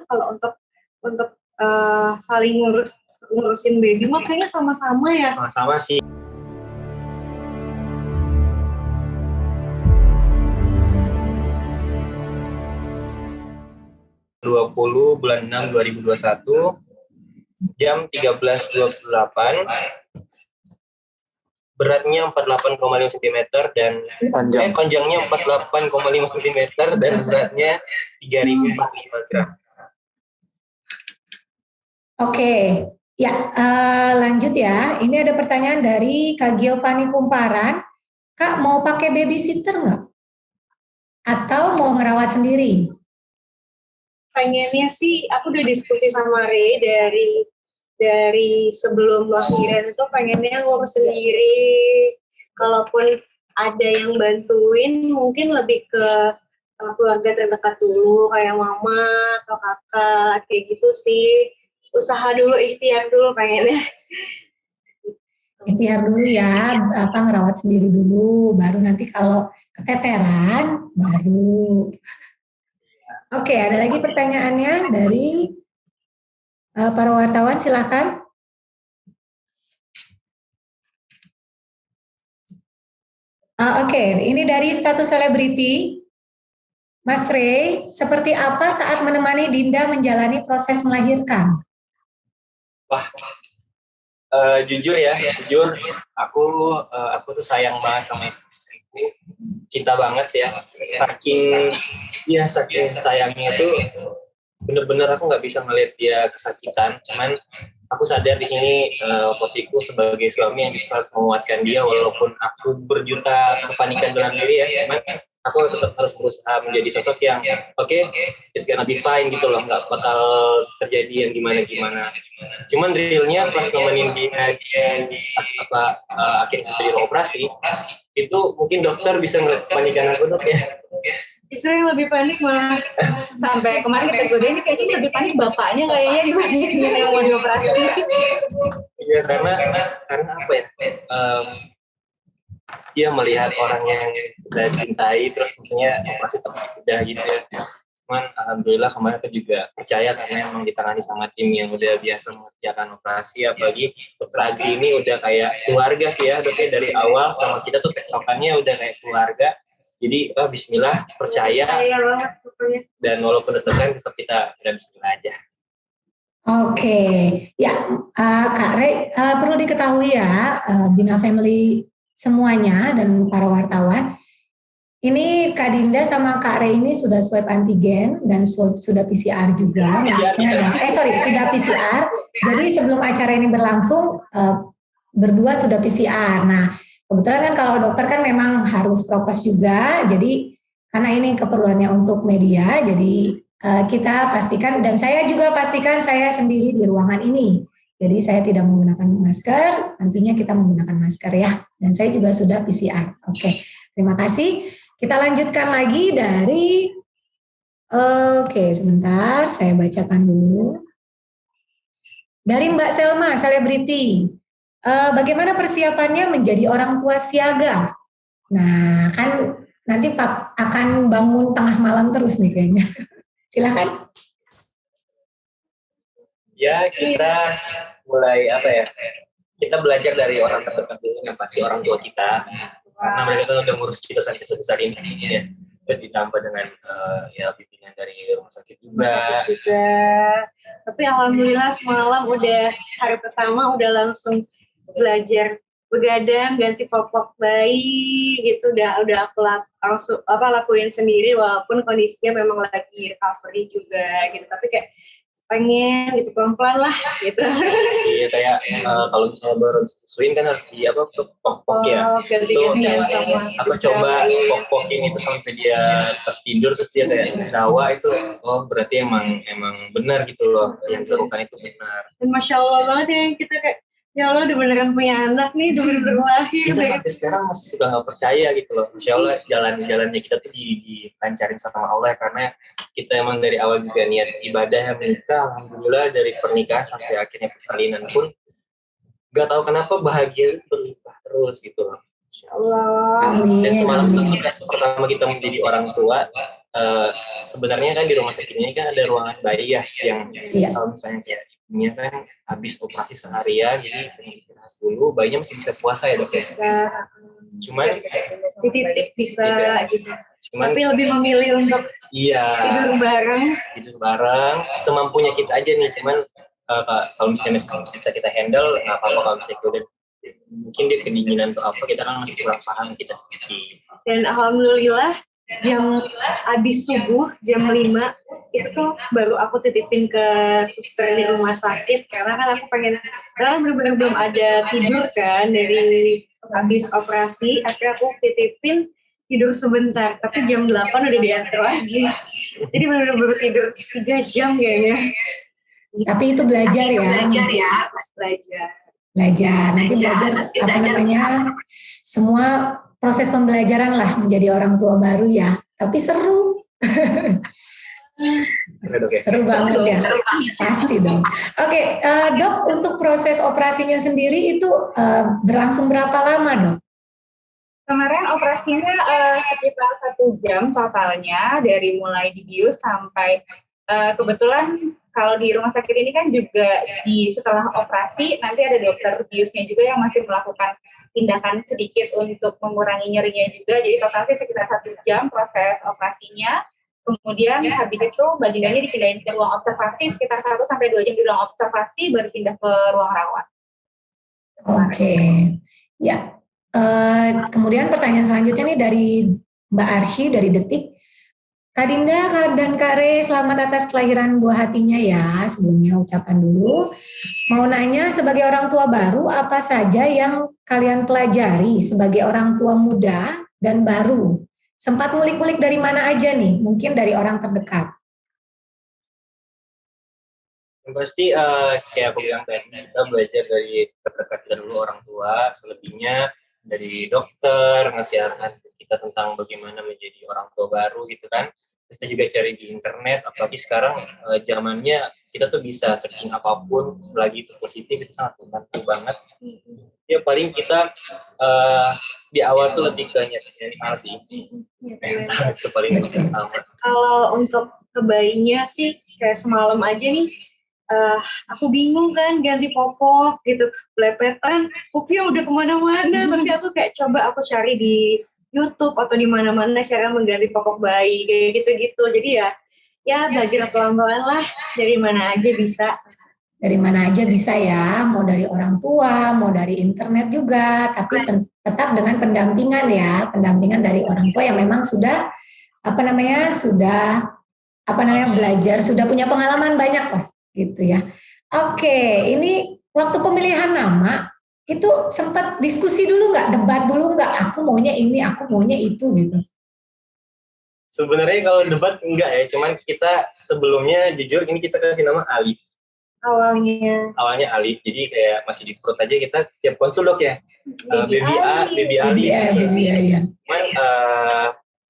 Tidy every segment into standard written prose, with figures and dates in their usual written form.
kalau untuk saling ngurusin baby mah kayaknya sama-sama ya. Sama-sama sih. 20 bulan 6 2021 jam 13.28, beratnya 48,5 cm dan panjangnya 48,5 cm dan beratnya 3.045 gram. Oke, ya lanjut ya. Ini ada pertanyaan dari Kak Giovanni Kumparan. Kak mau pakai babysitter nggak? Atau mau ngerawat sendiri? Pengennya sih, aku udah diskusi sama Ray dari sebelum lahiran itu pengennya ngurus sendiri. Kalaupun ada yang bantuin, mungkin lebih ke keluarga terdekat dulu, kayak mama atau kakak, kayak gitu sih. Usaha dulu, ikhtiar dulu pengennya. Ikhtiar dulu ya, ngerawat sendiri dulu, baru nanti kalau keteteran, baru. Oke, ada lagi pertanyaannya dari para wartawan, silakan. Oke, ini dari status selebriti. Mas Ray, seperti apa saat menemani Dinda menjalani proses melahirkan? Wah, jujur, aku tuh sayang banget sama istriku, cinta banget ya. Saking sayangnya tuh bener-bener aku nggak bisa ngeliat dia kesakitan. Cuman aku sadar di sini posisiku sebagai suami yang bisa menguatkan dia, walaupun aku berjuta kepanikan dalam diri ya. Cuman aku tetap harus berusaha menjadi sosok yang it's gonna be fine gitu loh, nggak bakal terjadi yang gimana-gimana. Cuman realnya pas nemenin dia akhirnya terjadi operasi, itu mungkin dokter bisa ngeliat kepanikan aku, dok ya. Justru yang lebih panik malah sampai kemarin kita godain kayaknya lebih panik bapaknya kayaknya dibanding yang mau dioperasi. Iya, karena apa ya? Dia melihat orang yang kita cintai terus maksudnya operasi udah gitu ya. Cuman alhamdulillah kemarin aku juga percaya karena emang ditangani sama tim yang udah biasa mengerjakan operasi, apalagi dokter Agri ini udah kayak keluarga sih ya, dokter dari awal sama kita tuh tektokannya udah kayak keluarga. Jadi bismillah, percaya dan walaupun deg-degan tetap kita bismillah aja. Oke, ya Kak Ray, perlu diketahui ya Bina Family semuanya dan para wartawan, ini Kak Dinda sama Kak Ray ini sudah swab antigen dan sudah PCR juga. Sudah PCR. Jadi sebelum acara ini berlangsung berdua sudah PCR. Nah, kebetulan kan kalau dokter kan memang harus prokes juga. Jadi karena ini keperluannya untuk media, jadi kita pastikan dan saya juga pastikan saya sendiri di ruangan ini. Jadi saya tidak menggunakan masker, nantinya kita menggunakan masker ya. Dan saya juga sudah PCR. Oke, terima kasih. Kita lanjutkan lagi dari, sebentar saya bacakan dulu. Dari Mbak Selma, selebriti. Bagaimana persiapannya menjadi orang tua siaga? Nah, kan nanti Pak akan bangun tengah malam terus nih kayaknya. Silakan. Ya, kita mulai kita belajar dari orang terdekat dulu yang pasti orang tua kita, karena mereka kan udah ngurus kita sampai sebesar ini ya. Terus ditambah dengan bimbingan dari rumah sakit juga. Tapi alhamdulillah semalam udah hari pertama udah langsung belajar begadang, ganti popok bayi gitu, udah aku lakuin sendiri walaupun kondisinya memang lagi recovery juga gitu, tapi kayak pengen gitu pelan-pelan lah gitu. Iya, kayak kalau misalnya baru disusuin kan harus di pok-pok ya. Itu aku coba pok-pokin itu sampai dia tertidur terus dia kayak sendawa itu, berarti emang benar gitu loh yang dilakukan itu benar. Dan masya Allah banget ya, kita kayak ya Allah udah beneran punya anak nih, udah bener lahir. Kita sampai sekarang masih suka nggak percaya gitu loh. Insya Allah jalannya kita tuh dilancarin sama Allah, karena kita emang dari awal juga niat ibadah menikah. Alhamdulillah dari pernikahan sampai akhirnya persalinan pun nggak tahu kenapa bahagia itu berlimpah terus gitu loh. Allah. Amin. Dan semalam Amin. pertama kita menjadi orang tua, sebenarnya kan di rumah sakit ini kan ada ruangan bayi ya, yang Iya. kalau misalnya kayak ibunya kan habis operasi seharian, jadi pengen istirahat dulu, bayinya masih bisa puasa ya dok ya. Cuman Dititip bisa gitu. Cuman Tapi lebih memilih untuk iya tidur bareng semampunya kita aja nih. Cuman kalau misalnya bisa kita handle nggak apa-apa. Kalau misalnya udah mungkin dia kedinginan atau apa, kita kan masih kurang paham, kita dan alhamdulillah jam habis subuh jam 5 itu tuh baru aku titipin ke suster di rumah sakit, karena kan aku pengen, karena benar-benar belum ada tidur kan dari habis operasi. Akhirnya aku titipin tidur sebentar, tapi jam 8 udah diantar lagi, jadi benar-benar tidur 3 jam kayaknya. Tapi itu belajar ya. Belajar. Nanti belajar apa namanya, semua proses pembelajaran lah menjadi orang tua baru ya. Tapi seru. Seru banget ya. Pasti dong. Oke, dok, untuk proses operasinya sendiri itu berlangsung berapa lama dok? Kemarin operasinya sekitar 1 jam totalnya, dari mulai dibius sampai kebetulan kalau di rumah sakit ini kan juga setelah operasi nanti ada dokter biusnya juga yang masih melakukan tindakan sedikit untuk mengurangi nyerinya juga. Jadi totalnya sekitar 1 jam proses operasinya. Kemudian habis itu baginanya dipindahin ke ruang observasi, sekitar 1-2 jam di ruang observasi, baru pindah ke ruang rawat. Oke, ya. Kemudian pertanyaan selanjutnya nih dari Mbak Arsy dari Detik. Kak Dinda dan Kak Re, selamat atas kelahiran buah hatinya ya. Sebelumnya ucapan dulu. Mau nanya, sebagai orang tua baru, apa saja yang kalian pelajari sebagai orang tua muda dan baru? Sempat ngulik-ngulik dari mana aja nih? Mungkin dari orang terdekat. Yang pasti kayak aku bilang tadi, kita belajar dari terdekat kita dulu, orang tua. Selebihnya dari dokter ngasih arahan kita tentang bagaimana menjadi orang tua baru gitu kan. Kita juga cari di internet, apalagi sekarang zamannya kita tuh bisa searching apapun, selagi itu positif itu sangat membantu banget. Ya paling kita di awal tuh lebih ke mental sih, mental itu paling utama. Kalau untuk kebayinya sih kayak semalam aja nih, aku bingung kan ganti popok gitu, belepetan, pupnya udah kemana-mana, tapi aku kayak coba aku cari di YouTube atau di mana-mana cara mengganti popok bayi kayak gitu-gitu. Jadi ya belajar pelan-pelan lah, dari mana aja bisa. Dari mana aja bisa ya, mau dari orang tua, mau dari internet juga, tapi tetap dengan pendampingan ya, pendampingan dari orang tua yang memang sudah belajar, sudah punya pengalaman banyak lah gitu ya. Oke, ini waktu pemilihan nama itu sempat diskusi dulu nggak, debat dulu nggak, aku maunya ini, aku maunya itu gitu. Sebenarnya kalau debat enggak ya, cuman kita sebelumnya jujur ini kita kasih nama Alif. Awalnya Alif, jadi kayak masih di perut aja, kita setiap konsul dok ya, baby Alif. Ya. Cuman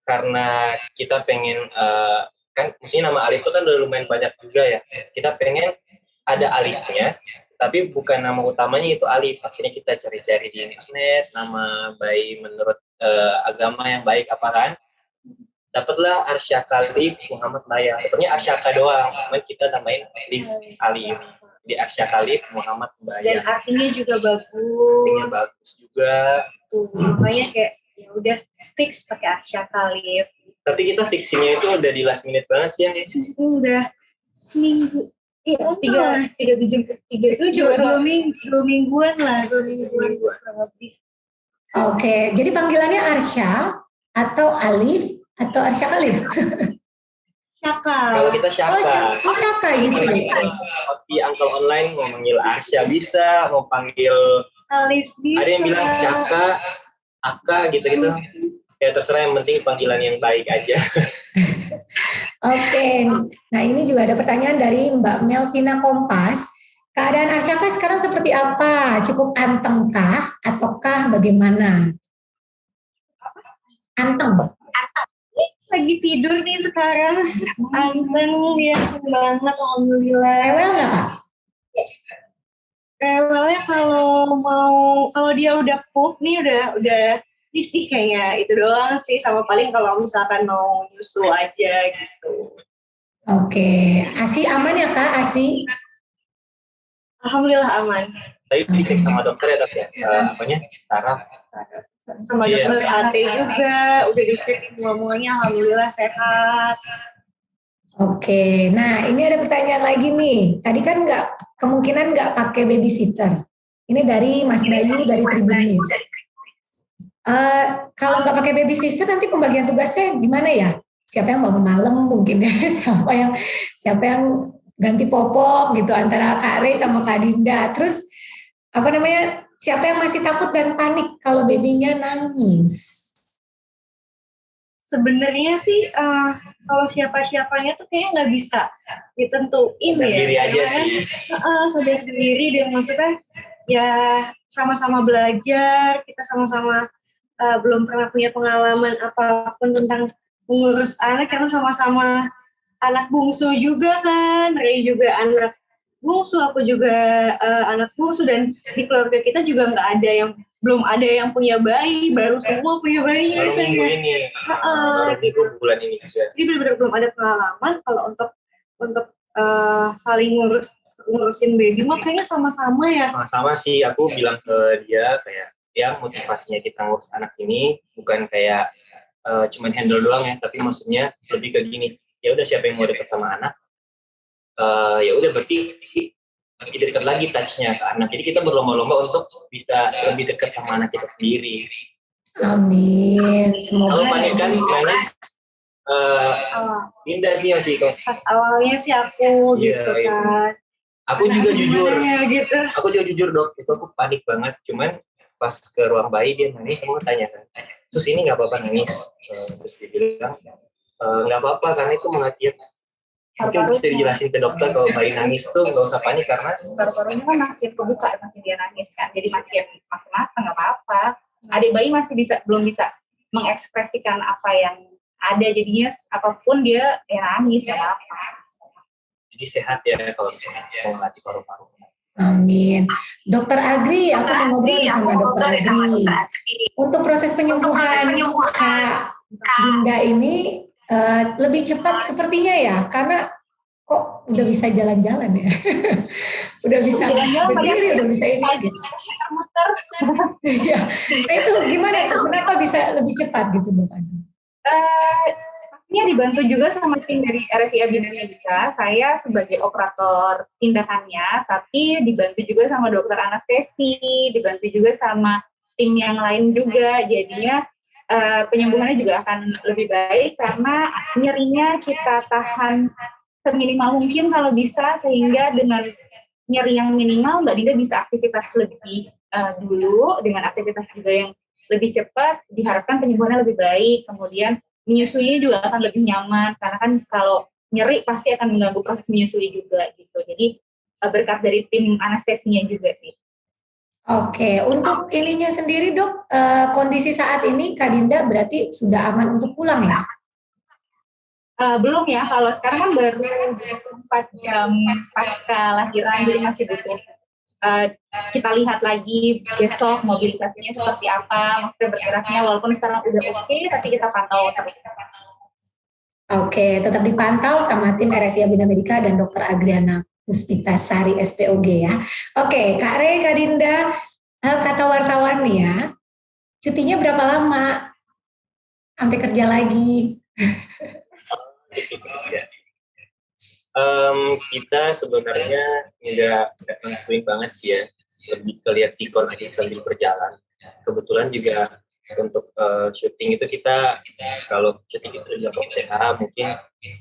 karena kita pengen kan maksudnya nama Alif itu kan udah lumayan banyak juga ya, kita pengen ada Alifnya tapi bukan nama utamanya itu Alif. Akhirnya kita cari-cari di internet nama bayi menurut agama yang baik apa kan, dapatlah Arsyaka Alif Muhammad Maya. Sebenarnya Arsyaka doang, cuman kita namain Alif di Arsyaka Alif Muhammad Maya. Dan artinya juga bagus. Tuh, makanya kayak ya udah fix pakai Arsyaka Alif. Tapi kita fixingnya itu udah di last minute banget sih ya. Udah seminggu. Iya, 2 mingguan lebih. Oke, jadi panggilannya Arsya atau Alif atau Arsya Alif? Syaka. Kalau kita Syaka. Oh, Syaka justru. Di Uncle Online mau manggil Arsya bisa, mau panggil Alif bisa. Ada yang bilang Caka, Aka gitu-gitu. Ya terserah, yang penting panggilan yang baik aja. Oke, nah ini juga ada pertanyaan dari Mbak Melvina Kompas. Keadaan Asyaka sekarang seperti apa? Cukup antemkah ataukah bagaimana? Antem. Lagi tidur nih sekarang. Anteng ya banget, alhamdulillah. Rewel nggak Kak? Rewelnya kalau dia udah pup nih udah sih kayaknya itu doang sih, sama paling kalau misalkan mau nyusu aja gitu. Oke, ASI aman ya Kak, ASI? Alhamdulillah aman. Tadi dicek sama dokter ya dok ya, apanya saraf. Sama dokter AT juga, udah dicek semuanya, alhamdulillah sehat. Oke, nah ini ada pertanyaan lagi nih. Tadi kan kemungkinan nggak pakai babysitter. Ini dari Mas Bayu dari Tribun News. Kalau nggak pakai babysitter nanti pembagian tugasnya gimana ya? Siapa yang bangun malam mungkin ya? Siapa yang ganti popok gitu antara Kak Rey sama Kak Dinda. Terus apa namanya? Siapa yang masih takut dan panik kalau babynya nangis? Sebenarnya sih kalau siapa-siapanya tuh kayaknya nggak bisa ditentuin ya. Sendiri aja sih. Sadar sendiri dan maksudnya ya sama-sama belajar, kita sama-sama belum pernah punya pengalaman apapun tentang mengurus anak, karena sama-sama anak bungsu juga kan, Ray juga anak bungsu, aku juga anak bungsu, dan di keluarga kita juga belum ada yang punya bayi, baru semua punya bayi. Baru minggu ini, baru minggu bulan ini juga. Jadi benar-benar belum ada pengalaman kalau untuk saling ngurusin baby mah kayaknya sama-sama ya. Sama-sama sih, aku bilang ke dia kayak ya motivasinya kita ngurus anak ini bukan kayak cuman handle doang ya, tapi maksudnya lebih ke gini, ya udah siapa yang mau deket sama anak, ya udah berarti lebih dekat lagi touch-nya ke anak. Jadi kita berlomba-lomba untuk bisa lebih dekat sama anak kita sendiri. Amin. Semoga. Kalau panik kan nangis, Dinda sih masih kok. Pas awalnya sih aku gitu kan. Aku juga jujur. Gitu. Aku juga jujur dok, itu aku panik banget. Cuman pas ke ruang bayi dia nangis, aku tanya kan, terus ini nggak apa-apa nangis? Terus dia bilang nggak apa-apa karena itu mengakhir. Mungkin bisa dijelasin ke dokter kalau bayi nangis tuh nggak usah panik karena paru-parunya kan makin kebuka, makin dia nangis kan, jadi makin matang, nggak apa-apa. Adik bayi masih belum bisa mengekspresikan apa yang ada, jadinya apapun dia nangis nggak apa-apa. Jadi sehat ya kalau mau ngelatih paru-parunya. Amin. Dokter Agri, aku mau ngobrol sama Dokter Agri. Untuk proses penyembuhan Kak Dinda ini lebih cepat sepertinya ya, karena kok udah bisa jalan-jalan ya, udah bisa berdiri, udah bisa ini gitu. Ya, nah itu gimana tuh? Kenapa bisa lebih cepat gitu Dok Agri? Pastinya dibantu juga sama tim dari RSI Bina Medica. Saya sebagai operator tindakannya, tapi dibantu juga sama dokter anestesi, dibantu juga sama tim yang lain juga. Jadinya penyembuhannya juga akan lebih baik karena nyerinya kita tahan seminimal mungkin kalau bisa, sehingga dengan nyeri yang minimal Mbak Dinda bisa aktivitas lebih dulu, dengan aktivitas juga yang lebih cepat, diharapkan penyembuhannya lebih baik. Kemudian menyusuinya juga akan lebih nyaman, karena kan kalau nyeri pasti akan mengganggu proses menyusui juga gitu. Jadi berkat dari tim anestesinya juga sih. Oke, untuk ininya sendiri Dok, kondisi saat ini Kak Dinda berarti sudah aman untuk pulang ya? Belum ya, kalau sekarang kan baru 24 jam pasca lahiran, jadi masih butuh. Kita lihat lagi besok mobilisasinya seperti apa, maksudnya bergeraknya, walaupun sekarang udah oke, tapi kita pantau terus. Oke, tetap dipantau sama tim RSI Bina Medica dan Dr. Agriana Puspitasari SPOG ya. Oke, Kak Rey, Kak Dinda, kata wartawan nih ya, cutinya berapa lama? Sampai kerja lagi? Kita sebenarnya nggak nentuin banget sih ya, lebih kelihat sikon aja sambil berjalan. Kebetulan juga untuk syuting itu kita kalau syuting itu udah PTH mungkin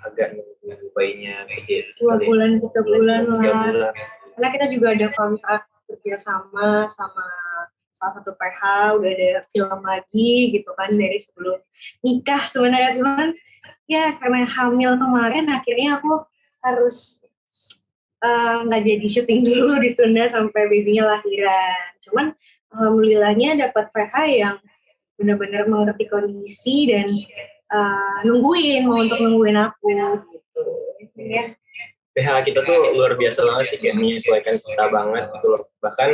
agak nunggu bayinya gede 2 bulan 3 bulan lah. Karena kita juga ada kontrak kerja sama salah satu PH, udah ada film lagi gitu kan dari sebelum nikah sebenarnya, cuman ya karena hamil kemarin akhirnya aku harus nggak jadi syuting dulu, ditunda sampai babynya lahiran. Cuman alhamdulillahnya dapat PH yang benar-benar mengerti kondisi dan nungguin aku gitu ya. PH kita tuh luar biasa banget sih, kayak menyesuaikan kita banget gitu loh. Bahkan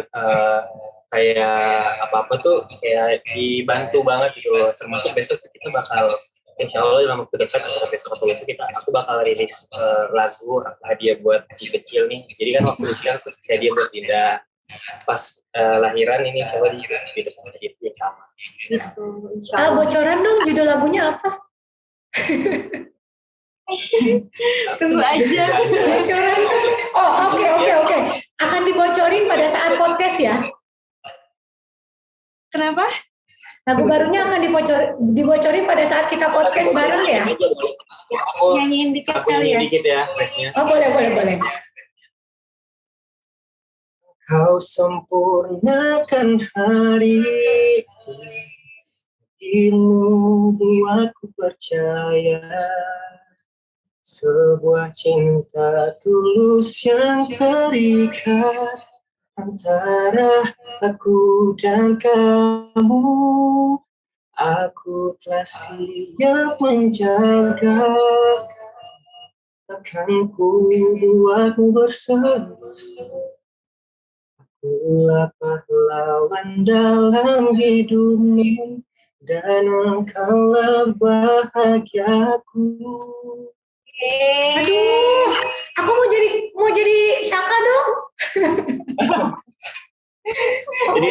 kayak apa-apa tuh kayak dibantu banget gitu loh. Termasuk besok kita bakal insya Allah dalam waktu dekat atau besok atau besok aku bakal rilis lagu hadiah buat si kecil nih. Jadi kan waktu itu aku kasih hadiah buat Dinda pas lahiran ini insya Allah di depan hadiah sama. Gitu, insya Allah. Bocoran dong judul lagunya apa? Tunggu aja. Bocoran. Oh oke. Akan dibocorin pada saat podcast ya. Kenapa? Lagu barunya akan dibocorin pada saat kita podcast bareng ya. Nyanyiin dikit Aku kali ya. nyanyiin dikit ya. Oh boleh. Kau sempurnakan hari ini buatku percaya sebuah cinta tulus yang terikat antara aku dan kamu. Aku telah siap menjaga, akan ku buatmu bersama. Akulah pahlawan dalam hidupmu dan engkaulah bahagiaku. Aduh, aku mau jadi Syaka dong. Jadi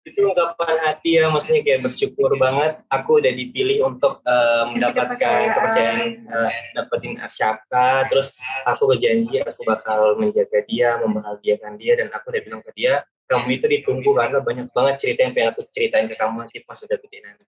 itu ungkapan hati ya, maksudnya kayak bersyukur banget aku udah dipilih untuk mendapatkan kepercayaan, dapetin Arsyaka. Terus aku berjanji aku bakal menjaga dia, membahagiakan dia, dan aku udah bilang ke dia, kamu itu ditunggu karena banyak banget cerita yang pengen aku ceritain ke kamu nanti pas udah gede nanti.